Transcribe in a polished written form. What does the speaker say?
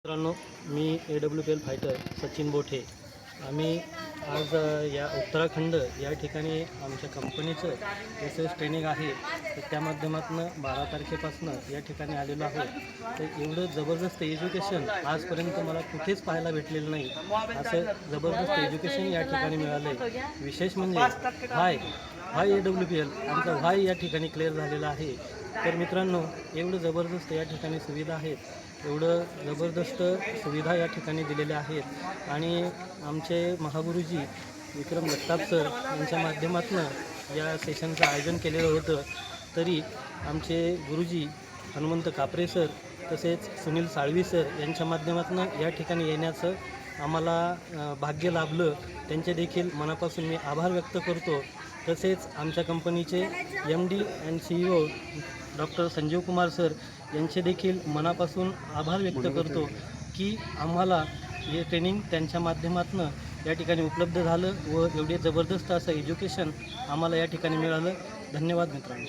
मित्रांनो, मी AWPL fighter Sachin Bothe. आम्ही आज या उत्तराखंड या ठिकाणी आमच्या कंपनीचं SS ट्रेनिंग आहे, तर त्या माध्यमातून 12 तारखेपासून या ठिकाणी आलेलो आहोत. तर एवढं जबरदस्त एज्युकेशन आजपर्यंत मला कुठेच पाहायला भेटलेलं नाही. असं जबरदस्त एज्युकेशन या ठिकाणी मिळालं आहे. विशेष म्हणजे हाय AWPL आमचा व्हाय या ठिकाणी क्लिअर झालेला आहे. तर मित्रांनो, एवढं जबरदस्त या ठिकाणी सुविधा आहेत, एवढं जबरदस्त सुविधा या ठिकाणी दिलेल्या आहेत. आणि आमचे महागुरुजी विक्रम जगताप सर यांच्या माध्यमातून या सेशनचं आयोजन केलेलं होतं. तरी आमचे गुरुजी हनुमंत कापरे सर तसेच सुनील साळवी सर यांच्या माध्यमातून या ठिकाणी येण्याचं आम्हाला भाग्य लाभलं. त्यांचे देखील मनापासून मी आभार व्यक्त करतो. तसेच आमच्या कंपनीचे MD and CEO doctor Sanjeev Kumar sir यांचे देखील मनापासून आभार व्यक्त करतो की आम्हाला हे ट्रेनिंग त्यांच्या माध्यमातून या ठिकाणी उपलब्ध झालं व एवढे जबरदस्त असं एज्युकेशन आम्हाला या ठिकाणी मिळालं. धन्यवाद मित्रांनो.